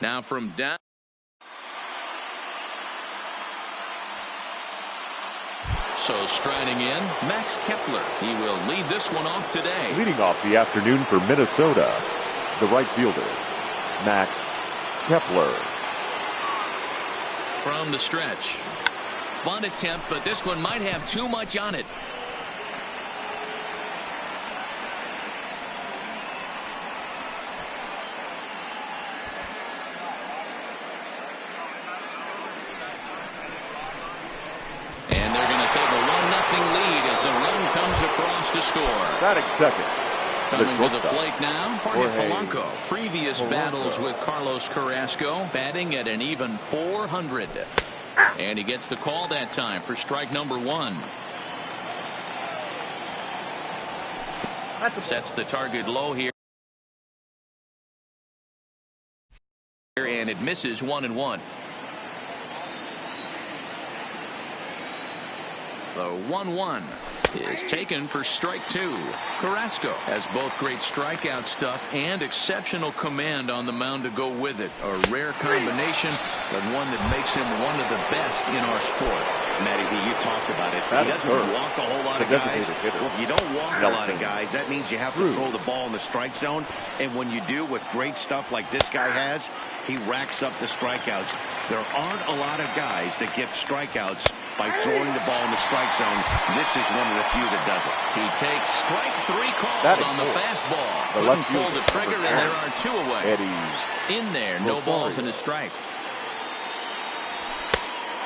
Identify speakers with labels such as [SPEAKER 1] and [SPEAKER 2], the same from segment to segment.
[SPEAKER 1] Now from down. So striding in, Max Kepler. He will lead this one off today.
[SPEAKER 2] Leading off the afternoon for Minnesota, the right fielder, Max Kepler.
[SPEAKER 1] From the stretch. Bunt attempt, but this one might have too much on it. And they're going to take a 1-0 lead as the run comes across to score.
[SPEAKER 2] Batting second.
[SPEAKER 1] Coming to the plate now, Jorge Polanco. Previous battles with Carlos Carrasco, batting at an even .400. And he gets the call that time for strike number 1. Sets the target low here. And it misses 1-1. The 1-1 is taken for strike 2. Carrasco has both great strikeout stuff and exceptional command on the mound to go with it. A rare combination, but one that makes him one of the best in our sport.
[SPEAKER 3] Matty V, you talked about it. He doesn't walk a whole lot of guys. Well, if you don't walk a lot of guys, that means you have to throw the ball in the strike zone. And when you do with great stuff like this guy has, he racks up the strikeouts. There aren't a lot of guys that get strikeouts by throwing the ball in the strike zone. This is one of the few that does it.
[SPEAKER 1] He takes strike 3 called on the fastball. Couldn't pull the trigger, and there are 2 away. In there, no balls and a strike.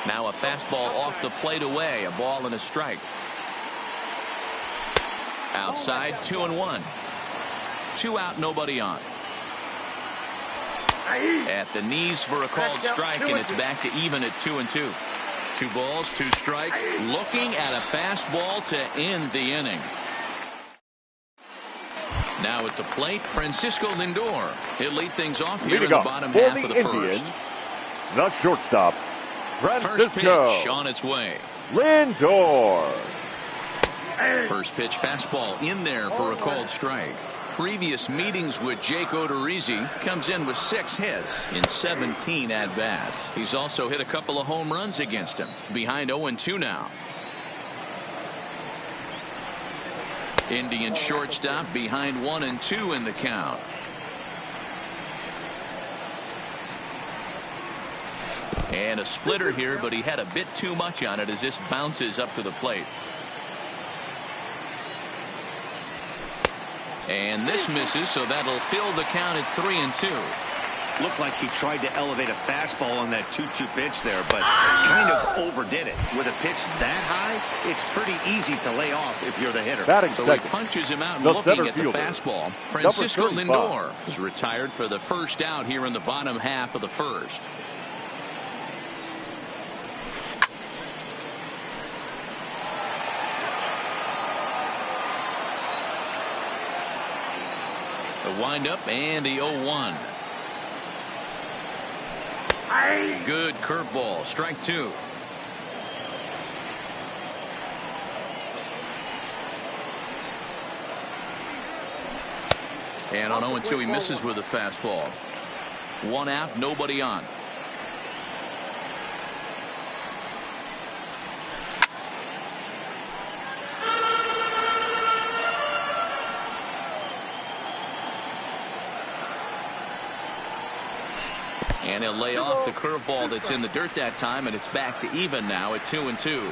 [SPEAKER 1] Now a fastball off the plate away, a ball and a strike. Outside, 2-1. 2 out, nobody on. At the knees for a called strike, and it's back to even at 2-2. 2 balls, 2 strikes. Looking at a fastball to end the inning. Now at the plate, Francisco Lindor. He'll lead things off here in the bottom half of the first.
[SPEAKER 2] The shortstop,
[SPEAKER 1] First pitch on its way.
[SPEAKER 2] Lindor.
[SPEAKER 1] First pitch fastball in there for a called strike. Previous meetings with Jake Odorizzi, comes in with 6 hits in 17 at-bats. He's also hit a couple of home runs against him. Behind 0-2 now. Indian shortstop behind 1-2 in the count. And a splitter here, but he had a bit too much on it as this bounces up to the plate. And this misses, so that'll fill the count at 3-2.
[SPEAKER 3] Looked like he tried to elevate a fastball on that 2-2 pitch there, but kind of overdid it. With a pitch that high, it's pretty easy to lay off if you're the hitter.
[SPEAKER 1] So he punches him out and looking at the fastball. Francisco Lindor is retired for the first out here in the bottom half of the first. The windup and the 0-1. Good curveball. Strike 2. And on 0-2 he misses with a fastball. 1 out, nobody on. And he'll lay off the curveball that's in the dirt that time, and it's back to even now at 2-2.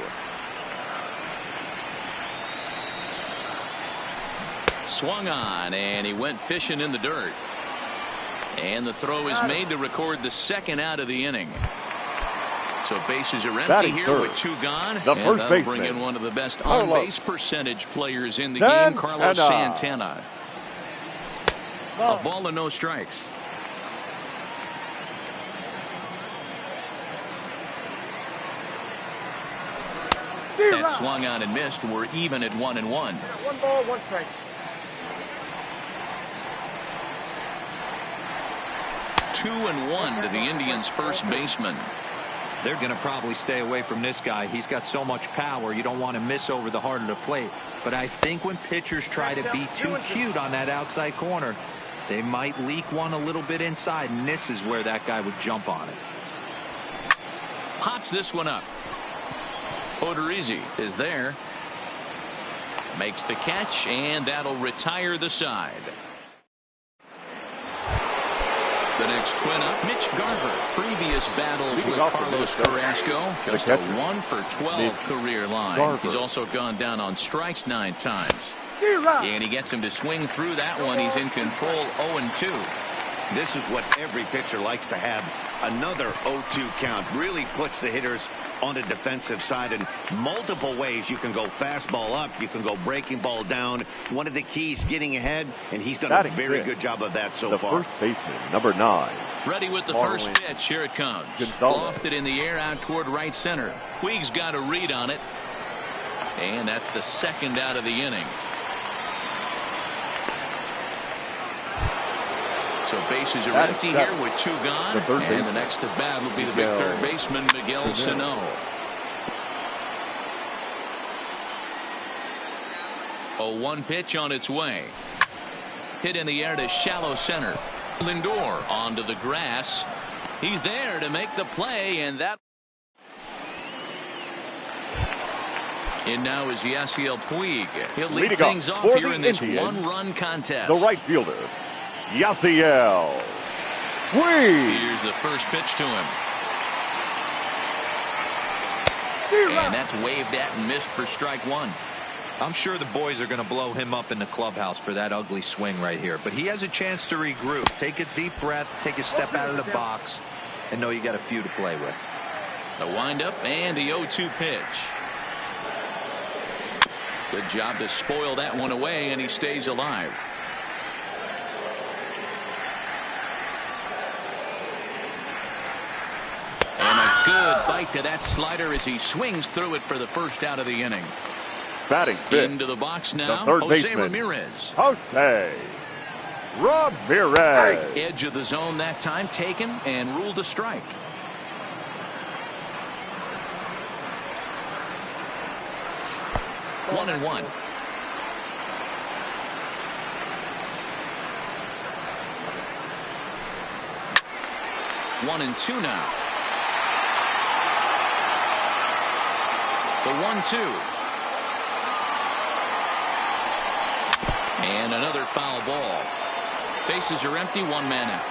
[SPEAKER 1] Swung on, and he went fishing in the dirt. And the throw is made to record the 2nd out of the inning. So bases are empty here with 2 gone. And that'll bring in one of the best on-base percentage players in the game, Carlos Santana. A ball and no strikes. That swung on and missed. We're even at 1-1.
[SPEAKER 4] 1 ball, 1 strike.
[SPEAKER 1] 2-1 to the Indians' first baseman.
[SPEAKER 5] They're going to probably stay away from this guy. He's got so much power. You don't want to miss over the heart of the plate. But I think when pitchers try to be too cute on that outside corner, They might leak one a little bit inside, and this is where that guy would jump on it.
[SPEAKER 1] Pops this one up. Odorizzi is there. Makes the catch, and that'll retire the side. The next twin up, Mitch Garver. Previous battles with Carlos Carrasco, just a 1-for-12 career line. He's also gone down on strikes 9 times. And he gets him to swing through that one. He's in control 0-2.
[SPEAKER 3] This is what every pitcher likes to have. Another 0-2 count really puts the hitters on the defensive side in multiple ways. You can go fastball up. You can go breaking ball down. One of the keys, getting ahead, and he's done a very good job of that so far.
[SPEAKER 2] The first baseman, number 9.
[SPEAKER 1] Ready with the first pitch. Here it comes. Lofted in the air out toward right center. Puig's got a read on it. And that's the second out of the inning. So bases are empty here with 2 gone. And the next to bat will be the big third baseman, Miguel Sano. 0-1 pitch on its way. Hit in the air to shallow center. Lindor onto the grass. He's there to make the play, and that. And now is Yasiel Puig. He'll lead things off here in this 1-run contest.
[SPEAKER 2] The right fielder, Yasiel Puig.
[SPEAKER 1] Here's the first pitch to him. And that's waved at and missed for strike 1.
[SPEAKER 5] I'm sure the boys are going to blow him up in the clubhouse for that ugly swing right here. But he has a chance to regroup. Take a deep breath, take a step out of the box, and know you got a few to play with.
[SPEAKER 1] The windup and the 0-2 pitch. Good job to spoil that one away, and he stays alive. And a good bite to that slider as he swings through it for the first out of the inning.
[SPEAKER 2] Batting fifth.
[SPEAKER 1] Into the box now,
[SPEAKER 2] the third
[SPEAKER 1] Jose
[SPEAKER 2] baseman,
[SPEAKER 1] Ramirez.
[SPEAKER 2] Jose Ramirez.
[SPEAKER 1] Edge of the zone that time taken and ruled a strike. One and one. One and two now. The 1-2. And another foul ball. Bases are empty, 1 man out.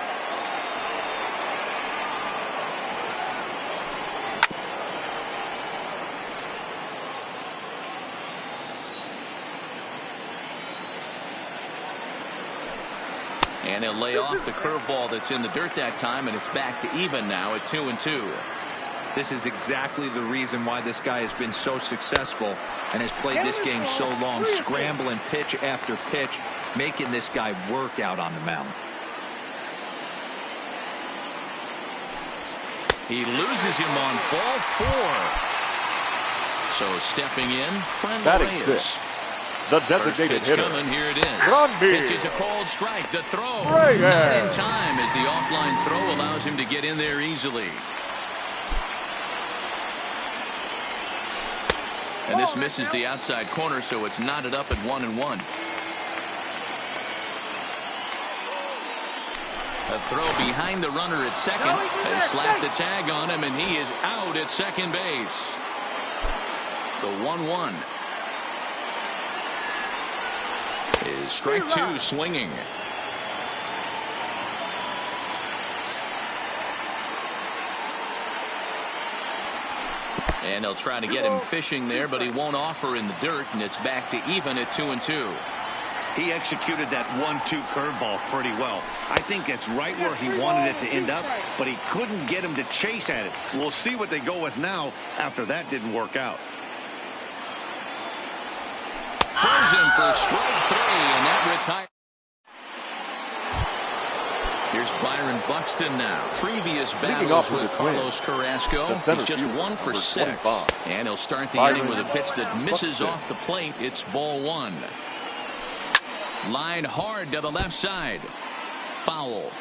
[SPEAKER 1] And he'll lay off the curveball that's in the dirt that time, and it's back to even now at 2-2.
[SPEAKER 5] This is exactly the reason why this guy has been so successful and has played this game so long, scrambling pitch after pitch, making this guy work out on the mound.
[SPEAKER 1] He loses him on ball 4. So stepping in, Fran Reyes.
[SPEAKER 2] The designated hitter.
[SPEAKER 1] Coming, here it is. Pitch is a called strike. The throw
[SPEAKER 2] Reyes.
[SPEAKER 1] not in time as the offline throw allows him to get in there easily. And this misses the outside corner, so it's knotted up at 1-1. A throw behind the runner at second. They slap the tag on him, and he is out at second base. The 1-1. Is strike 2 swinging. And they'll try to get him fishing there, but he won't offer in the dirt, and it's back to even at 2-2.
[SPEAKER 3] He executed that 1-2 curveball pretty well. I think it's right where he wanted it to end up, but he couldn't get him to chase at it. We'll see what they go with now after that didn't work out.
[SPEAKER 1] Throws him for strike 3, and that retires. Here's Byron Buxton now. Previous battles with Carlos Carrasco. He's just 1 for 6. And he'll start the inning with a pitch that misses off the plate. It's ball 1. Line hard to the left side. Foul.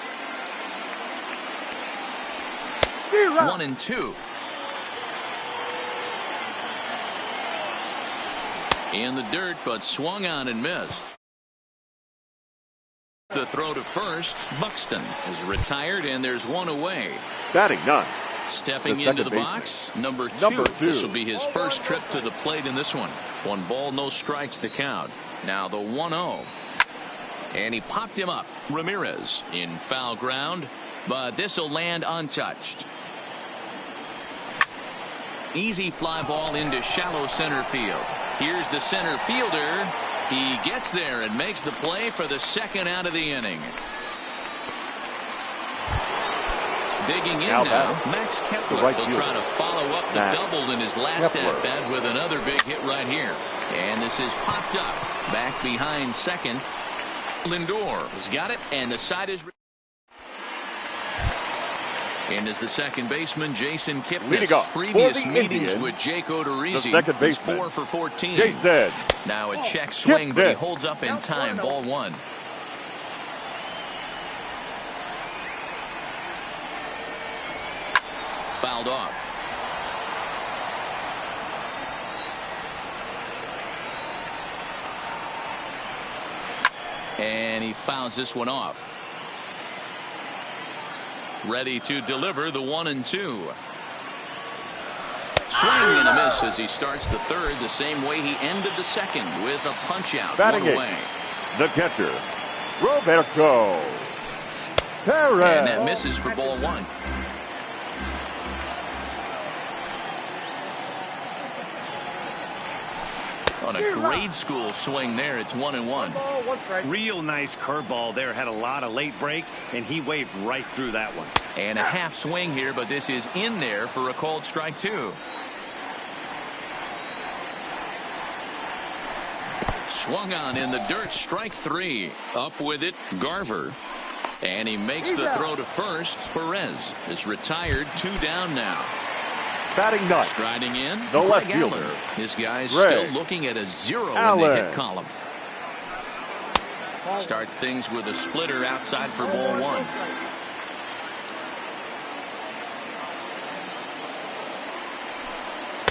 [SPEAKER 1] 1-2. In the dirt, but swung on and missed. The the throw to first. Buxton is retired, and there's one away.
[SPEAKER 2] Batting none.
[SPEAKER 1] Stepping into the box, number two. This will be his first trip to the plate in this one. 1 ball, no strikes the count. Now the 1-0. And he popped him up. Ramirez in foul ground, but this will land untouched. Easy fly ball into shallow center field. Here's the center fielder. He gets there and makes the play for the second out of the inning. Digging in now, Max Kepler will try to follow up the double in his last at-bat with another big hit right here. And this is popped up. Back behind second. Lindor has got it, and the side is... And as the second baseman, Jason Kipnis. Previous meetings with Jake Odorizzi. He's 4 for 14.
[SPEAKER 2] Jason.
[SPEAKER 1] Now a check swing, but he holds up in time. Ball 1. Fouled off. And he fouls this one off. Ready to deliver the 1-2. Swing and a miss as he starts the third the same way he ended the second with a punch out.
[SPEAKER 2] Batting
[SPEAKER 1] 1 away.
[SPEAKER 2] The catcher, Roberto Perez.
[SPEAKER 1] And that misses for ball 1. On a grade school swing there, it's 1-1.
[SPEAKER 3] Real nice curveball there. Had a lot of late break, and he waved right through that one.
[SPEAKER 1] And a half swing here, but this is in there for a called strike 2. Swung on in the dirt, strike 3. Up with it, Garver. And he makes the throw to first. Perez is retired, 2 down now.
[SPEAKER 2] Batting ninth.
[SPEAKER 1] Striding in,
[SPEAKER 2] the left fielder.
[SPEAKER 1] This guy's still looking at a 0 in the hit column. Starts things with a splitter outside for ball 1.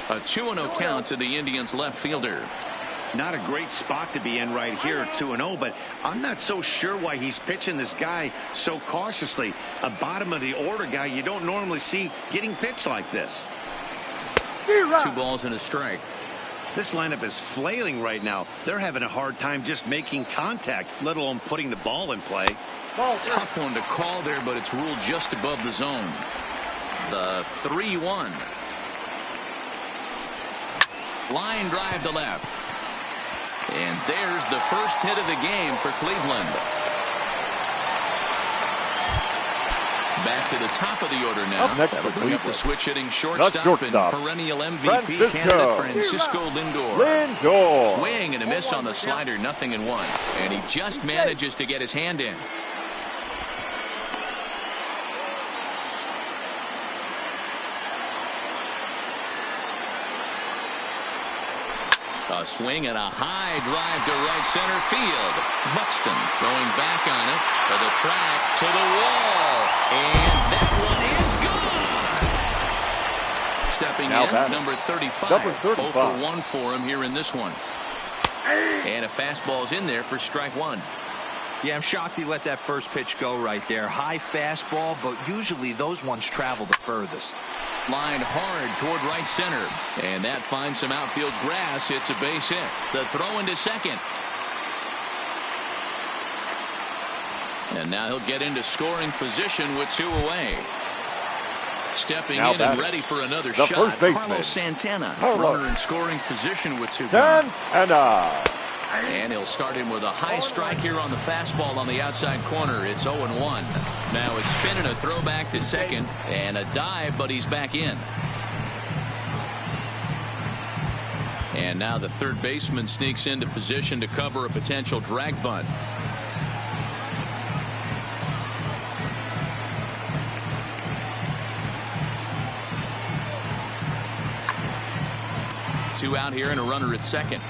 [SPEAKER 1] A 2-0 count to the Indians left fielder.
[SPEAKER 3] Not a great spot to be in right here, 2-0, but I'm not so sure why he's pitching this guy so cautiously. A bottom of the order guy you don't normally see getting pitched like this.
[SPEAKER 1] 2 balls and a strike.
[SPEAKER 3] This lineup is flailing right now. They're having a hard time just making contact, let alone putting the ball in play.
[SPEAKER 1] Tough one to call there, but it's ruled just above the zone. The 3-1. Line drive to left. And there's the first hit of the game for Cleveland. Back to the top of the order now. That'll bring up the switch hitting shortstop and perennial MVP candidate Francisco Lindor. Swing and a miss on the slider, 0-1. And he just manages to get his hand in. A swing and a high drive to right center field. Buxton going back on it for the track to the wall. And that one is gone. Stepping now in, number 35. 0 for 1 for him here in this one. And a fastball's in there for strike 1.
[SPEAKER 5] Yeah, I'm shocked he let that first pitch go right there. High fastball, but usually those ones travel the furthest.
[SPEAKER 1] Lined hard toward right center, and that finds some outfield grass. It's a base hit. The throw into second, and now he'll get into scoring position with 2 away. Stepping now in and ready for another shot, Carlos Santana. Runner in scoring position with 2 gone. And he'll start him with a high strike here on the fastball on the outside corner. It's 0-1. Now a spin and a throw back to second, and a dive, but he's back in. And now the third baseman sneaks into position to cover a potential drag bunt. Two out here and a runner at second.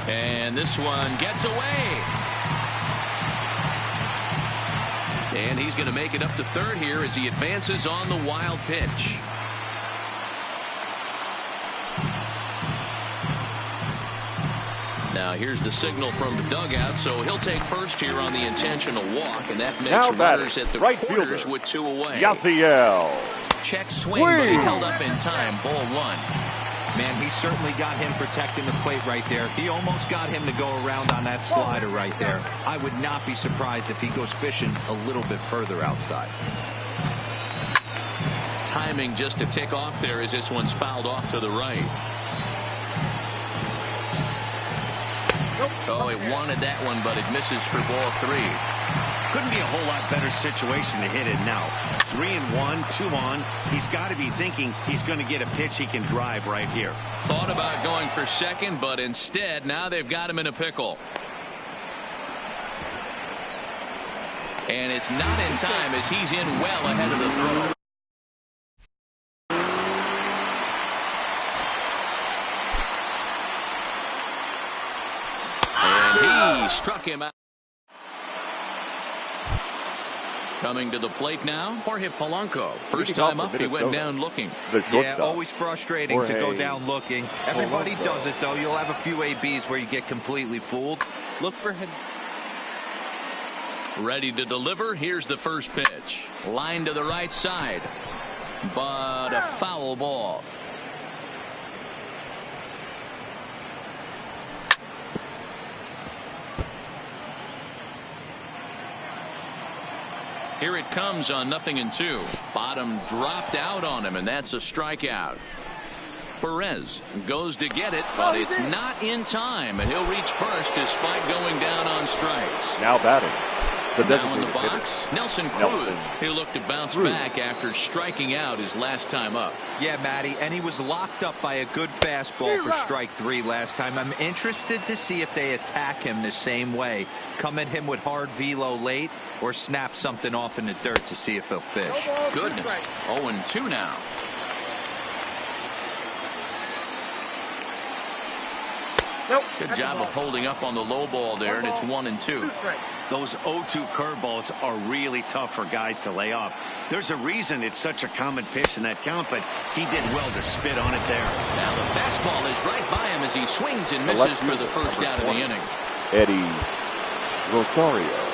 [SPEAKER 1] And this one gets away. And he's going to make it up to third here as he advances on the wild pitch. Now here's the signal from the dugout, so he'll take first here on the intentional walk, and that makes
[SPEAKER 2] now
[SPEAKER 1] runners at the
[SPEAKER 2] right
[SPEAKER 1] quarters
[SPEAKER 2] fielder
[SPEAKER 1] with 2 away.
[SPEAKER 2] Yasiel.
[SPEAKER 1] Check swing, but he held up in time. Ball 1.
[SPEAKER 5] Man, he certainly got him protecting the plate right there. He almost got him to go around on that slider right there. I would not be surprised if he goes fishing a little bit further outside.
[SPEAKER 1] Timing just to tick off there as this one's fouled off to the right. Oh, he wanted that one, but it misses for ball 3.
[SPEAKER 3] Couldn't be a whole lot better situation to hit it now. 3-1, 2 on. He's got to be thinking he's going to get a pitch he can drive right here.
[SPEAKER 1] Thought about going for second, but instead now they've got him in a pickle. And it's not in time as he's in well ahead of the throw. And he struck him out. Coming to the plate now, Jorge Polanco. First time up, he went down looking.
[SPEAKER 5] Yeah, always frustrating to go down looking. Everybody does it, though. You'll have a few ABs where you get completely fooled. Look for him.
[SPEAKER 1] Ready to deliver. Here's the first pitch. Line to the right side. But a foul ball. Here it comes on 0-2. Bottom dropped out on him, and that's a strikeout. Perez goes to get it, but it's not in time, and he'll reach first despite going down on strikes.
[SPEAKER 2] Now batting.
[SPEAKER 1] Now in the box, Nelson Cruz. He'll look to bounce back after striking out his last time up.
[SPEAKER 5] Yeah, Matty, and he was locked up by a good fastball for strike 3 last time. I'm interested to see if they attack him the same way. Come at him with hard velo late or snap something off in the dirt to see if he'll fish.
[SPEAKER 1] Goodness. 0-2 now. Good job of holding up on the low ball there, and it's 1-2.
[SPEAKER 3] Those 0-2 curveballs are really tough for guys to lay off. There's a reason it's such a common pitch in that count, but he did well to spit on it there.
[SPEAKER 1] Now the fastball is right by him as he swings and misses for the first out of the inning.
[SPEAKER 2] Eddie Rosario.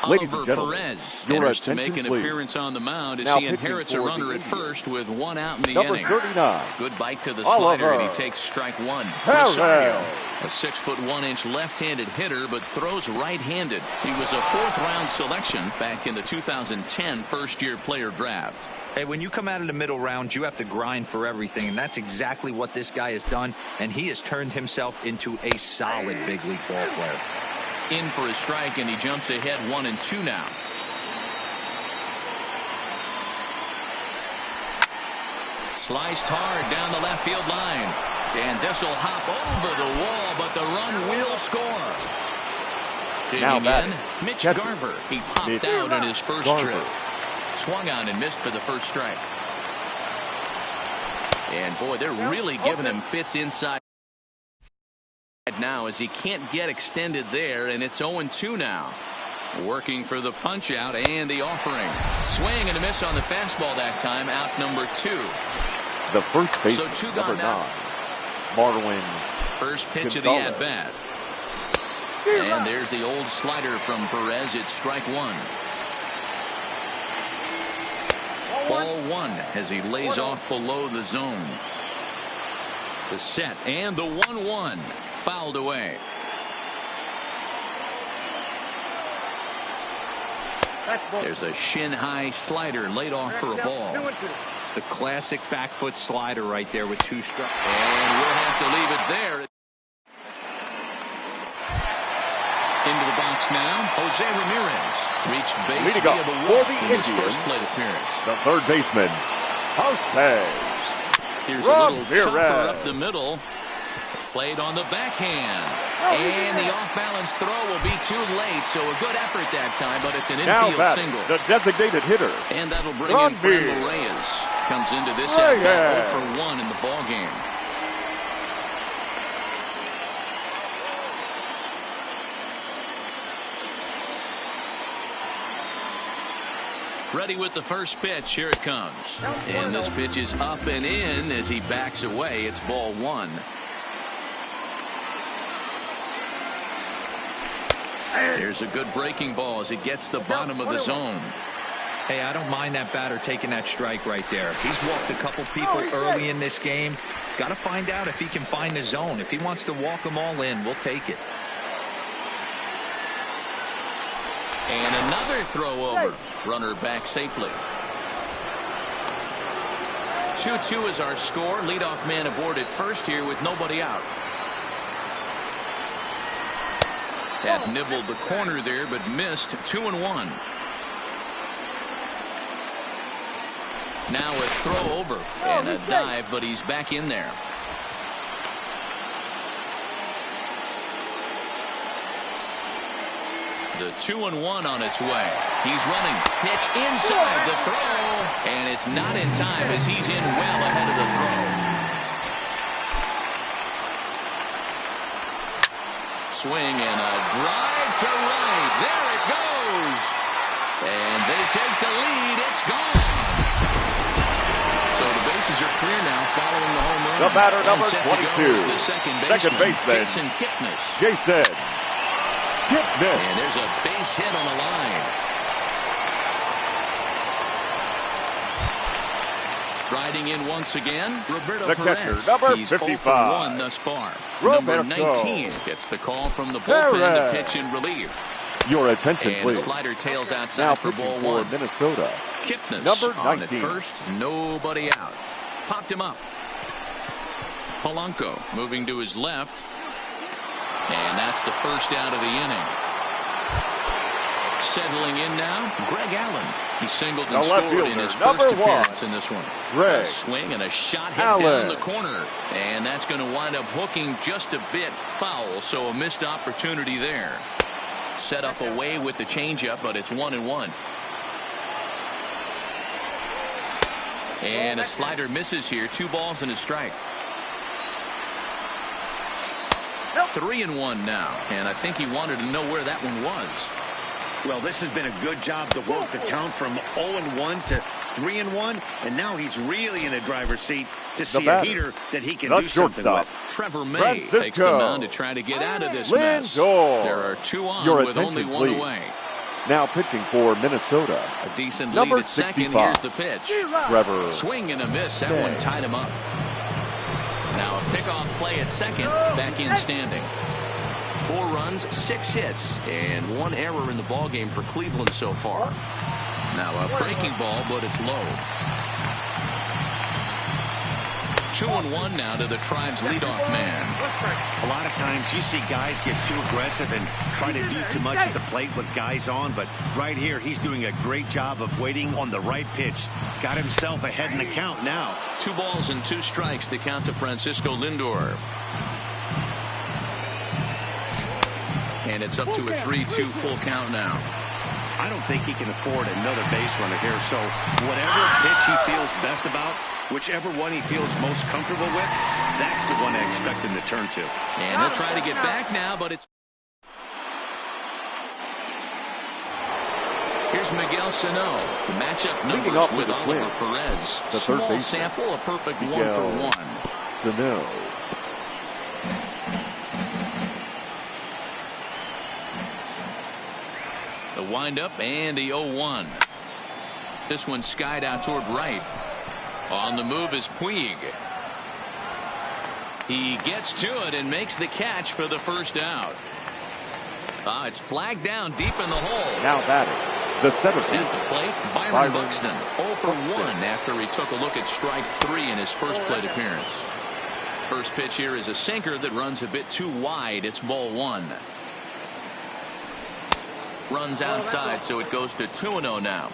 [SPEAKER 1] Oliver Perez enters to make an appearance on the mound as he inherits a runner at first with 1 out in the inning.
[SPEAKER 2] 39.
[SPEAKER 1] Good bite to the slider, and he takes strike 1. Rosario, a 6'1" left-handed hitter, but throws right-handed. He was a 4th-round selection back in the 2010 first-year player draft.
[SPEAKER 5] Hey, when you come out of the middle round, you have to grind for everything, and that's exactly what this guy has done, and he has turned himself into a solid big league ball player.
[SPEAKER 1] In for a strike, and he jumps ahead 1-2 now. Sliced hard down the left field line, and this will hop over the wall, but the run will score. Digging in, Mitch Garver. He popped out in his first trip. Swung on and missed for the first strike. And boy, they're really giving him fits inside now as he can't get extended there, and it's 0-2 now. Working for the punch out and the offering. Swing and a miss on the fastball that time. Out number 2.
[SPEAKER 2] The first base,
[SPEAKER 1] so 2
[SPEAKER 2] number
[SPEAKER 1] gone now.
[SPEAKER 2] 9, Marwin.
[SPEAKER 1] First pitch
[SPEAKER 2] Gonzalez.
[SPEAKER 1] of the at-bat. And there's the old slider from Perez. It's strike 1. Ball 1 as he lays off below the zone. The set and the 1-1 fouled away. There's a shin-high slider laid off for a ball.
[SPEAKER 5] The classic back foot slider right there with 2 strikes.
[SPEAKER 1] And we'll have to leave it there. Into the box now, Jose Ramirez reached base via the walk in his first plate appearance.
[SPEAKER 2] The third baseman, Jose
[SPEAKER 1] Here's a little chopper up the middle. Played on the backhand. And the off-balance throw will be too late, so a good effort that time, but it's an infield single.
[SPEAKER 2] The designated hitter.
[SPEAKER 1] And that'll bring in Fernando Reyes. Comes into this at-bat 0 for 1 in the ballgame. Ready with the first pitch. Here it comes. And this pitch is up and in as he backs away. It's ball one. Here's a good breaking ball as it gets the bottom of the zone.
[SPEAKER 5] Hey, I don't mind that batter taking that strike right there. He's walked a couple people early in this game. Got to find out if he can find the zone. If he wants to walk them all in, we'll take it.
[SPEAKER 1] And another throw over. Runner back safely. 2-2 is our score. Leadoff man aboard at first here with nobody out. That nibbled the corner there, but missed. 2-1. Now a throw over and a dive, but he's back in there. The 2-1 on its way. He's running. Pitch inside the throw, and it's not in time as he's in well ahead of the throw. Swing and a drive to right. There it goes. And they take the lead. It's gone. So the bases are clear now following the home run.
[SPEAKER 2] The batter, number 22.
[SPEAKER 1] The second baseman, Jason Kipnis.
[SPEAKER 2] Jason Kipnis.
[SPEAKER 1] And there's a base hit on the line. Riding in once again, Roberto
[SPEAKER 2] the
[SPEAKER 1] Perez.
[SPEAKER 2] catcher, number
[SPEAKER 1] He's
[SPEAKER 2] 55.
[SPEAKER 1] 0 for 1 thus far.
[SPEAKER 2] Roberto
[SPEAKER 1] Number 19 gets the call from the bullpen to pitch in relief.
[SPEAKER 2] Your attention,
[SPEAKER 1] and
[SPEAKER 2] please.
[SPEAKER 1] The slider tails outside
[SPEAKER 2] now
[SPEAKER 1] for ball one.
[SPEAKER 2] Minnesota.
[SPEAKER 1] Kipnis
[SPEAKER 2] number 19.
[SPEAKER 1] On at first, nobody out. Popped him up. Polanco moving to his left. And that's the first out of the inning. Settling in now, Greg Allen. He singled and scored in his first appearance in this one.
[SPEAKER 2] Greg
[SPEAKER 1] a swing and a shot hit
[SPEAKER 2] Allen.
[SPEAKER 1] down the corner. And that's going to wind up hooking just a bit foul, so a missed opportunity there. Set up away with the changeup, but it's 1-1. And a slider misses here. 2 balls and a strike. 3-1 now, and I think he wanted to know where that one was.
[SPEAKER 3] Well, this has been a good job to work the count from 0-1 to 3-1, and now he's really in a driver's seat to see a heater that he can do something with.
[SPEAKER 1] Trevor May takes the mound to try to get out of this mess. There are 2 on with only 1 away.
[SPEAKER 2] Now pitching for Minnesota.
[SPEAKER 1] A decent
[SPEAKER 2] number
[SPEAKER 1] lead at
[SPEAKER 2] 65.
[SPEAKER 1] second. Here's the pitch.
[SPEAKER 2] Trevor.
[SPEAKER 1] Swing and a miss. That one tied him up. Now a pickoff play at second. Back in standing. 4 runs, 6 hits, and 1 error in the ballgame for Cleveland so far. Now a breaking ball, but it's low. 2-1 now to the Tribe's leadoff man.
[SPEAKER 3] A lot of times you see guys get too aggressive and try to do too much at the plate with guys on, but right here he's doing a great job of waiting on the right pitch. Got himself ahead in the count now.
[SPEAKER 1] 2 balls and 2 strikes to count to Francisco Lindor. And it's up to a 3-2 full count now.
[SPEAKER 3] I don't think he can afford another base runner here, so whatever pitch he feels best about, whichever one he feels most comfortable with, that's the one I expect him to turn to.
[SPEAKER 1] And they'll try to get back now, but it's... Here's Miguel Sano. Matchup numbers with Oliver Perez. Small sample, a perfect Miguel 1 for 1.
[SPEAKER 2] Sano.
[SPEAKER 1] The windup and the 0-1. This one skied out toward right. On the move is Puig. He gets to it and makes the catch for the first out. It's flagged down deep in the hole.
[SPEAKER 2] Now batting, the center field.
[SPEAKER 1] At the plate, Byron Buxton. 0 for 1 after he took a look at strike 3 in his first plate appearance. First pitch here is a sinker that runs a bit too wide. It's ball 1. Runs outside, so it goes to 2-0 now.